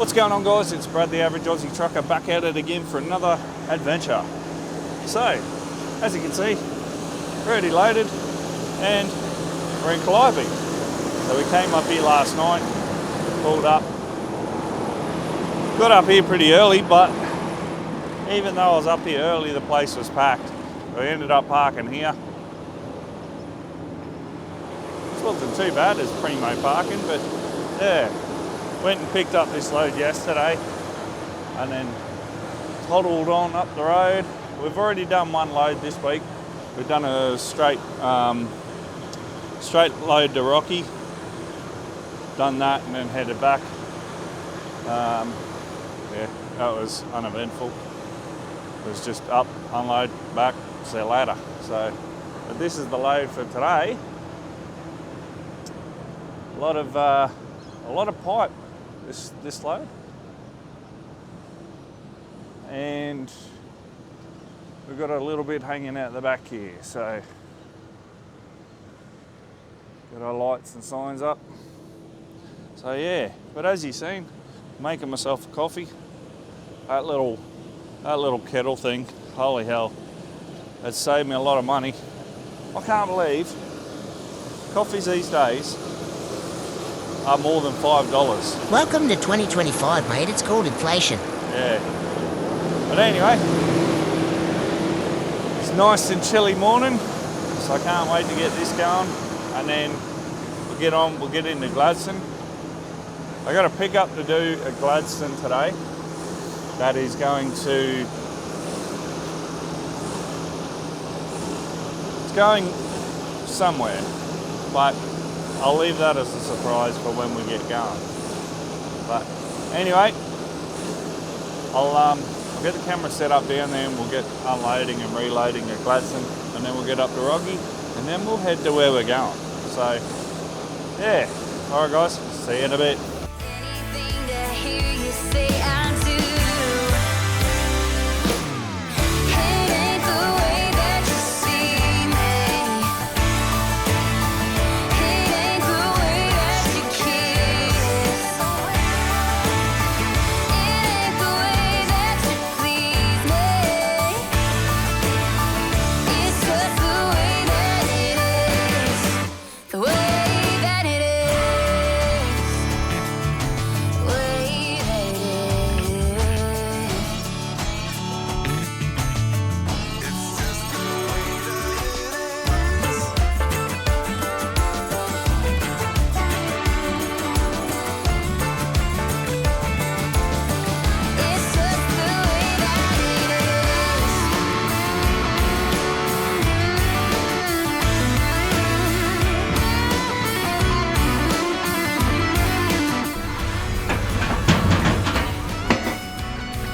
What's going on, guys? It's Brad the Average Aussie Trucker back at it again for another adventure. So, as you can see, already loaded and we're in Calliope. So we came up here last night, pulled up, got up here pretty early, but even though I was up here early, the place was packed. We ended up parking here. This wasn't too bad as primo parking, but yeah. Went and picked up this load yesterday and then toddled on up the road. We've already done one load this week. We've done a straight load to Rocky. Done that and then headed back. Yeah, that was uneventful. It was just up, unload, back, see you later. So, but this is the load for today. A lot of pipe. This load, and we've got a little bit hanging out the back here, so got our lights and signs up. So yeah, but as you've seen, making myself a coffee. That little kettle thing, holy hell, it saved me a lot of money. I can't believe coffees these days are more than $5. Welcome to 2025, mate. It's called inflation. Yeah. But anyway, it's nice and chilly morning, so I can't wait to get this going. And then we'll get into Gladstone. I got a pickup to do at Gladstone today. That is going to... It's going somewhere, but I'll leave that as a surprise for when we get going. But anyway, I'll get the camera set up down there and we'll get unloading and reloading at Gladstone, and then we'll get up to Rocky and then we'll head to where we're going. So yeah, alright guys, see you in a bit. Anything to hear you say I do. It ain't the way that you see me. It ain't the way that you kiss. It ain't the way that you please me. It's just the way that it is. The way that it is.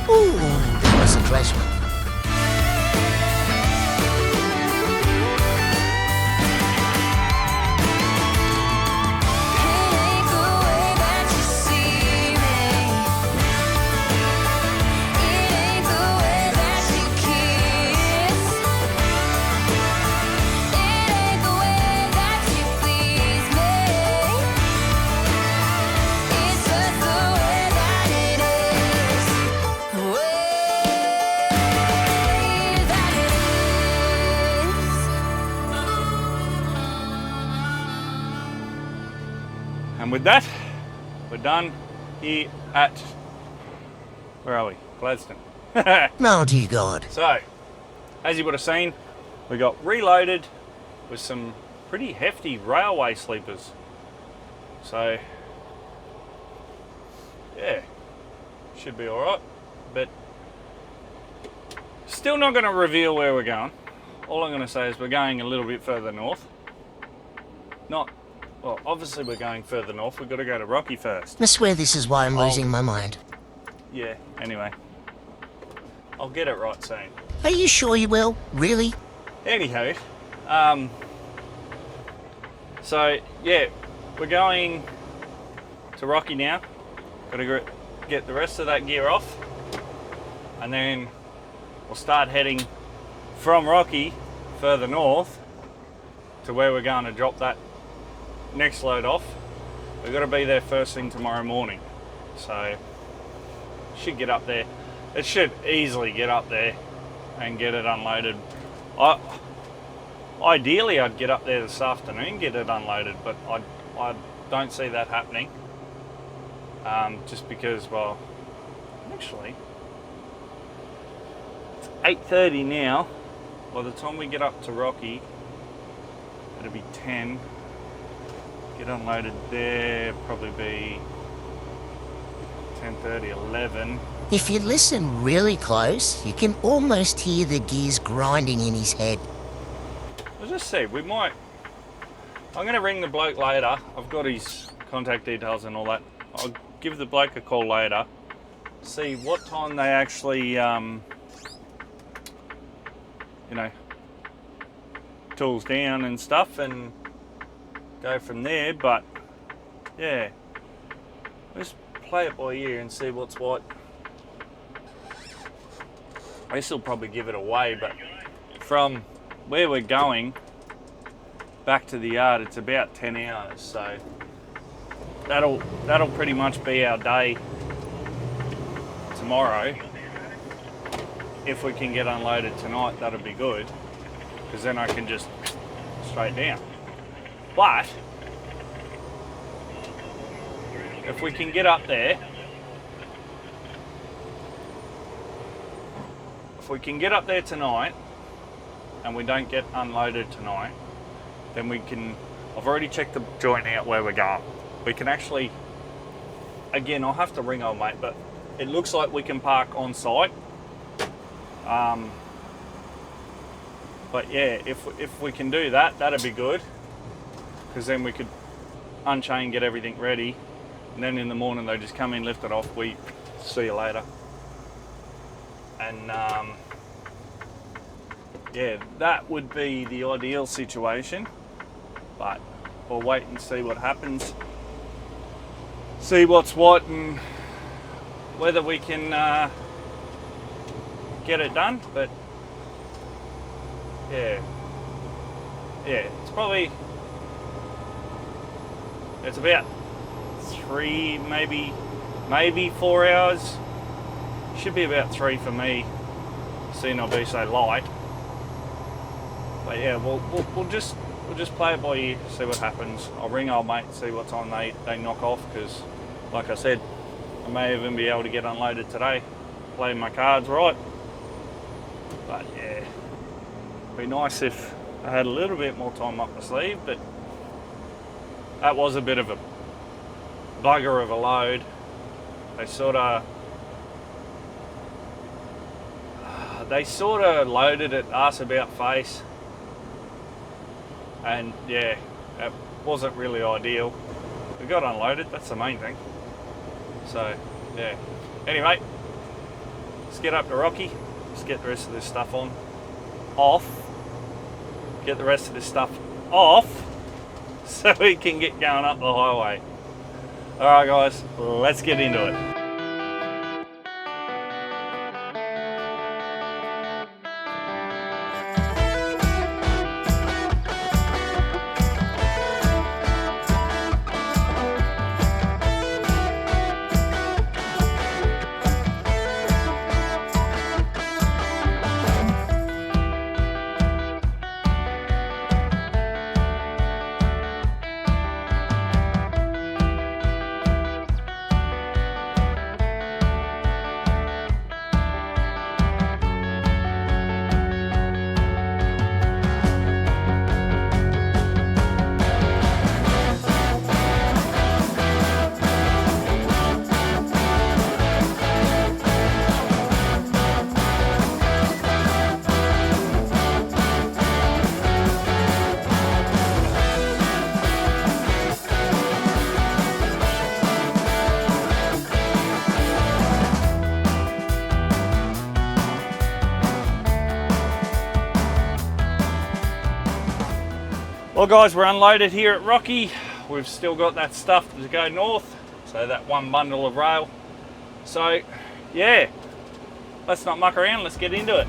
Ooh, that was a treasure. And with that, we're done here at, where are we? Gladstone. Oh, dear God. So, as you would have seen, we got reloaded with some pretty hefty railway sleepers. So, yeah, should be alright, but still not going to reveal where we're going. All I'm going to say is we're going a little bit further north. Well, obviously we're going further north. We've got to go to Rocky first. I swear this is why I'm losing my mind. Yeah, anyway. I'll get it right soon. Are you sure you will? Really? Anywho, so yeah, we're going to Rocky now. Got to get the rest of that gear off, and then we'll start heading from Rocky further north to where we're going to drop that next load off. We've got to be there first thing tomorrow morning. So should get up there. It should easily get up there and get it unloaded. Ideally, I'd get up there this afternoon, get it unloaded, but I don't see that happening. Just because, well, actually, it's 8:30 now. By the time we get up to Rocky, it'll be 10. Get unloaded there, probably be 10:30, 11. If you listen really close, you can almost hear the gears grinding in his head. I'll just see, I'm going to ring the bloke later. I've got his contact details and all that. I'll give the bloke a call later, see what time they actually, tools down and stuff, and go from there. But yeah, let's play it by ear and see what's what. I guess he'll probably give it away, but from where we're going back to the yard, it's about 10 hours, so that'll pretty much be our day tomorrow. If we can get unloaded tonight, that'll be good, because then I can just straight down. But if we can get up there, tonight and we don't get unloaded tonight, then we can, I've already checked the joint out where we're going. We can actually, again, I'll have to ring old mate, but it looks like we can park on site. But yeah, if we can do that, that'd be good, because then we could unchain, get everything ready, and then in the morning they just come in, lift it off, we see you later. And yeah, that would be the ideal situation, but we'll wait and see what happens, see what's what, and whether we can get it done. But yeah, it's about 3, maybe 4 hours. Should be about 3 for me, seeing I'll be so light. But yeah, we'll just play it by ear, see what happens. I'll ring old mate, see what time they knock off, because like I said, I may even be able to get unloaded today, playing my cards right. But yeah, it'd be nice if I had a little bit more time up my sleeve, but that was a bit of a bugger of a load. They sort of loaded it arse about face, and yeah, it wasn't really ideal. We got unloaded, that's the main thing. So yeah, anyway, let's get up to Rocky, let's get the rest of this stuff off, so we can get going up the highway. Alright guys, let's get into it. Well guys, we're unloaded here at Rocky. We've still got that stuff to go north, so that one bundle of rail. So yeah, let's not muck around, let's get into it.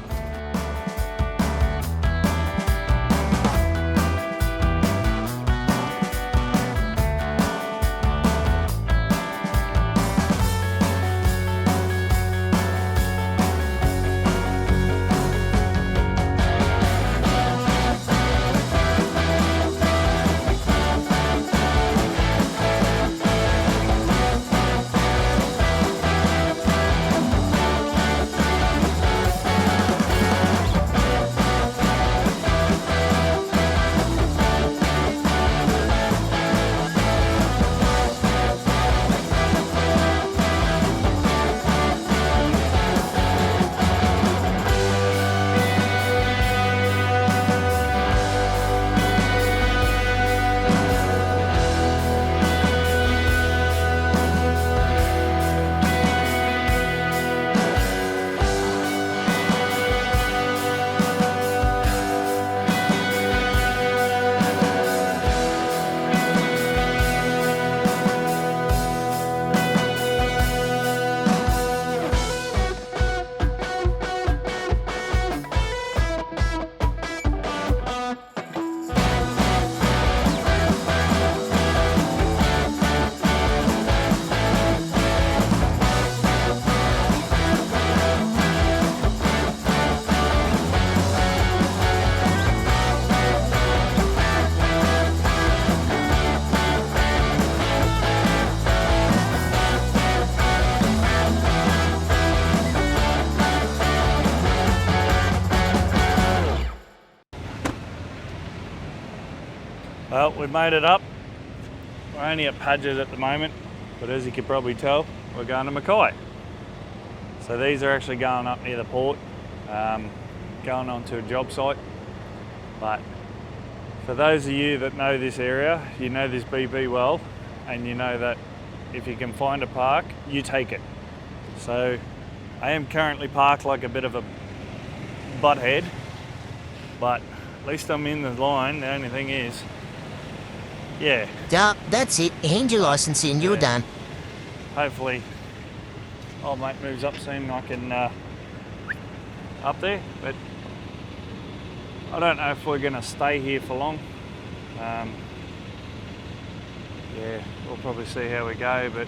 Well, we've made it up. We're only at Paget at the moment, but as you can probably tell, we're going to Mackay. So these are actually going up near the port, going onto a job site. But for those of you that know this area, you know this BP well, and you know that if you can find a park, you take it. So I am currently parked like a bit of a butthead, but at least I'm in the line. The only thing is, yeah, Duh, that's it. Hand your license in, you're Yeah. done. hopefully old mate moves up soon and I can up there, but I don't know if we're going to stay here for long. Yeah, we'll probably see how we go, but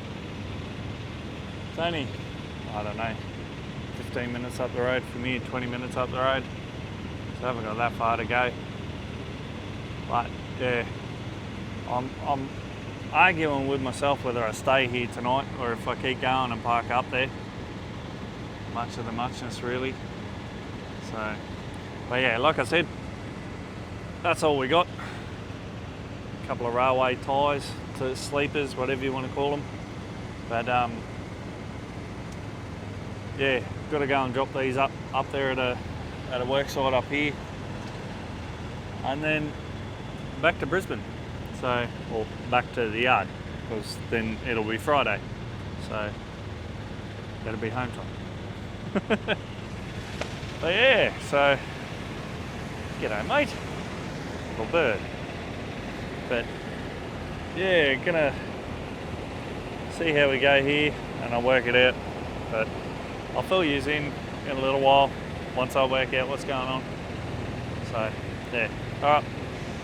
it's only, I don't know, 15 minutes up the road from here, 20 minutes up the road, so I haven't got that far to go. But yeah, I'm arguing with myself whether I stay here tonight or if I keep going and park up there. Much of the muchness, really. So, but yeah, like I said, that's all we got. A couple of railway ties to sleepers, whatever you want to call them. But yeah, got to go and drop these up there at a work site up here, and then back to Brisbane. So, or back to the yard, because then it'll be Friday. So, that'll be home time. But yeah, so, g'day mate, little bird. But yeah, gonna see how we go here and I'll work it out. But I'll fill you in a little while once I work out what's going on. So yeah, alright,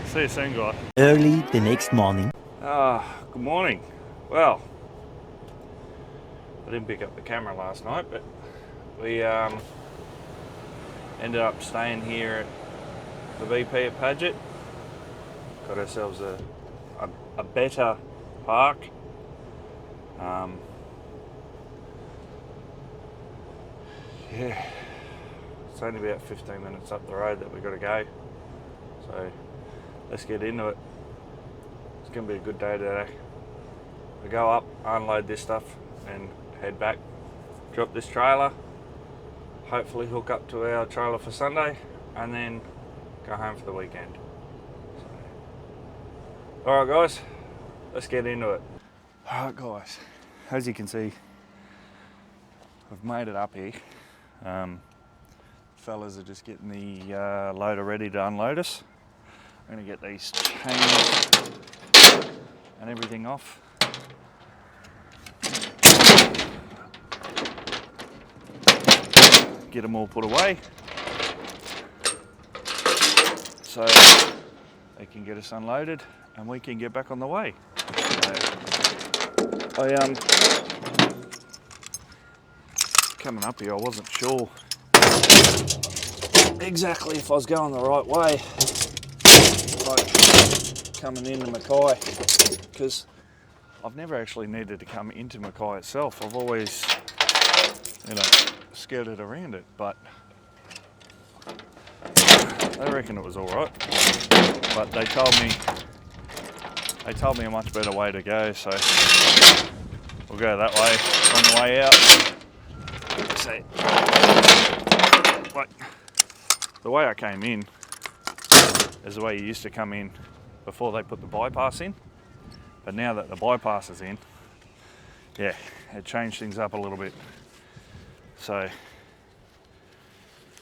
see you soon guys. Early the next morning. Good morning. Well, I didn't pick up the camera last night, but we ended up staying here at the BP at Paget. Got ourselves a better park. Yeah, it's only about 15 minutes up the road that we've got to go. So let's get into it. It's going to be a good day today. We go up, unload this stuff and head back. Drop this trailer. Hopefully hook up to our trailer for Sunday and then go home for the weekend. Alright guys, let's get into it. Alright guys, as you can see, we've made it up here. Fellas are just getting the loader ready to unload us. I'm going to get these chains and everything off. Get them all put away so they can get us unloaded and we can get back on the way. So, coming up here I wasn't sure exactly if I was going the right way, like coming into Mackay, because I've never actually needed to come into Mackay itself. I've always, you know, skirted around it, but they reckon it was all right. But they told me a much better way to go, so we'll go that way on the way out. See, like the way I came in is the way you used to come in before they put the bypass in, but now that the bypass is in, yeah, it changed things up a little bit. So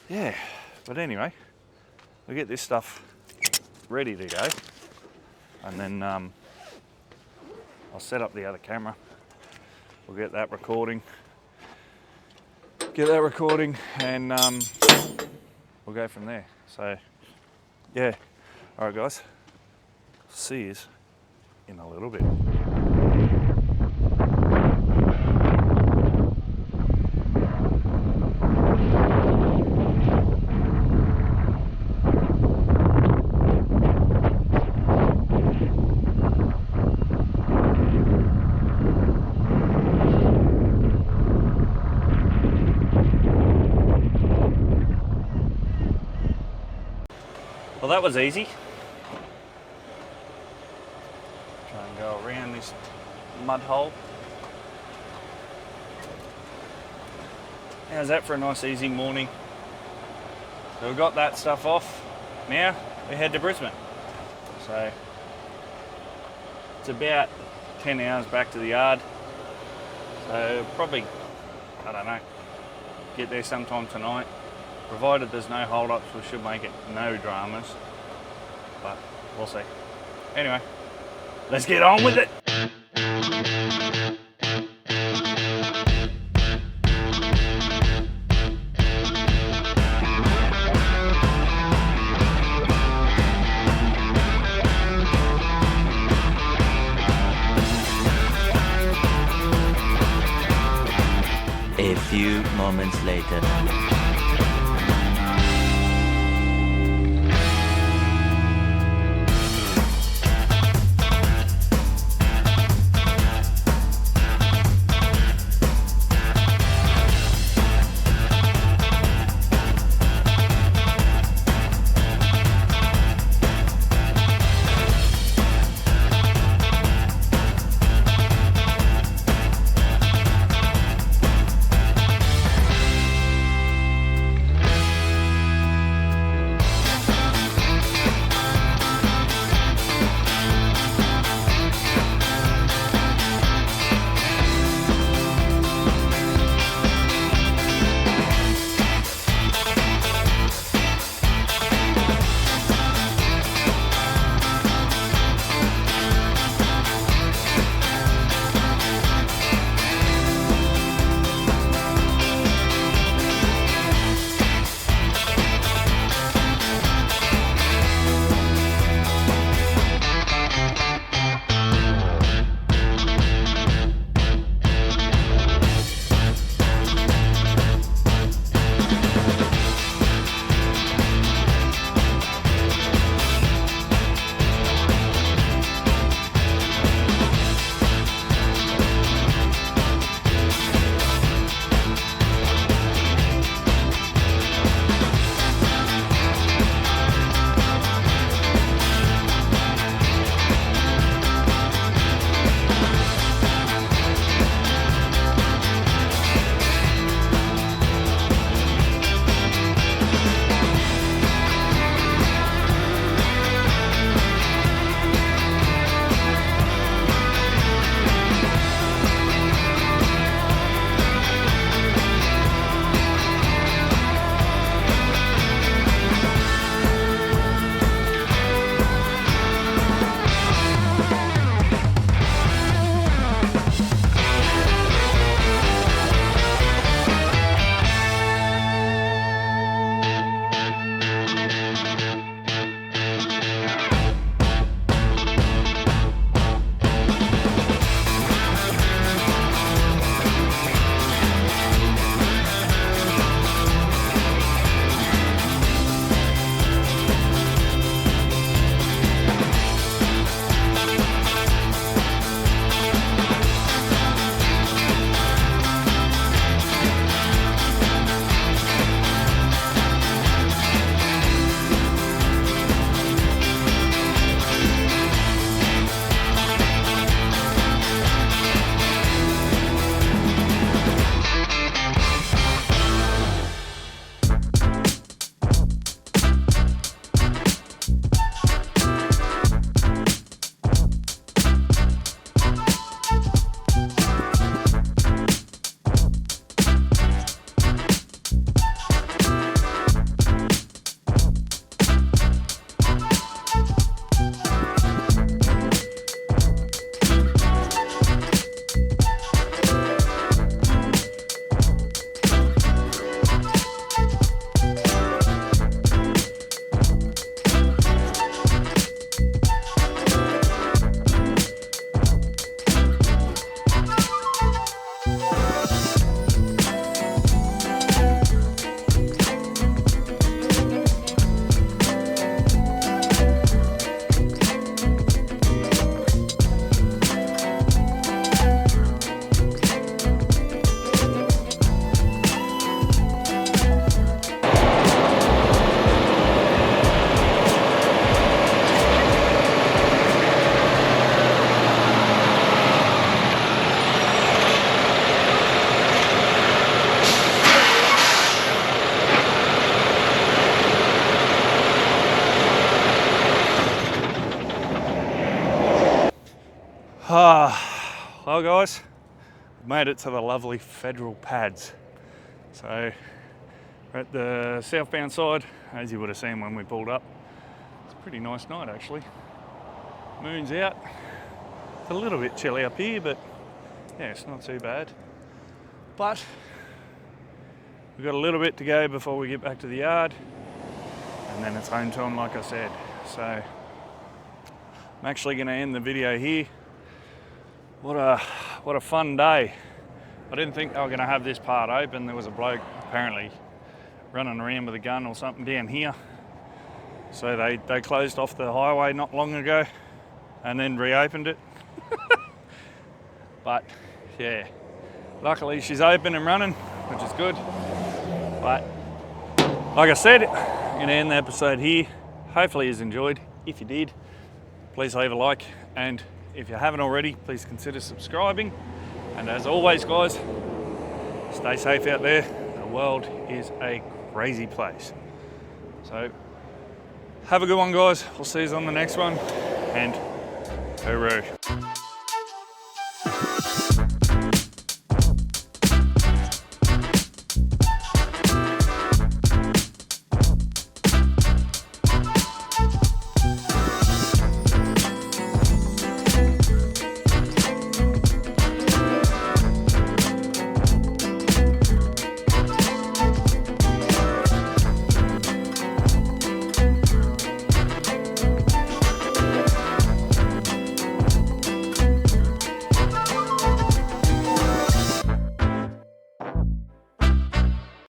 yeah, but anyway, we get this stuff ready to go, and then I'll set up the other camera. We'll get that recording, and we'll go from there. So yeah, all right guys, see you in a little bit. Well, that was easy. go around this mud hole. How's that for a nice easy morning? So we've got that stuff off. Now we head to Brisbane. So it's about 10 hours back to the yard. So probably, I don't know, get there sometime tonight. Provided there's no hold-ups, we should make it no dramas. But we'll see. Anyway, let's get on with it. A few moments later. Well guys, we've made it to the lovely Federal Pads. So we're at the southbound side, as you would have seen when we pulled up. It's a pretty nice night actually. Moon's out. It's a little bit chilly up here, but yeah, it's not too bad. But we've got a little bit to go before we get back to the yard, and then it's home time like I said. So I'm actually going to end the video here. What a fun day. I didn't think they were going to have this part open. There was a bloke apparently running around with a gun or something down here. So they closed off the highway not long ago and then reopened it. But yeah, luckily she's open and running, which is good. But like I said, I'm going to end the episode here. Hopefully you've enjoyed. If you did, please leave a like, and if you haven't already, please consider subscribing. And as always guys, stay safe out there. The world is a crazy place. So have a good one guys. We'll see you on the next one, and hooroo.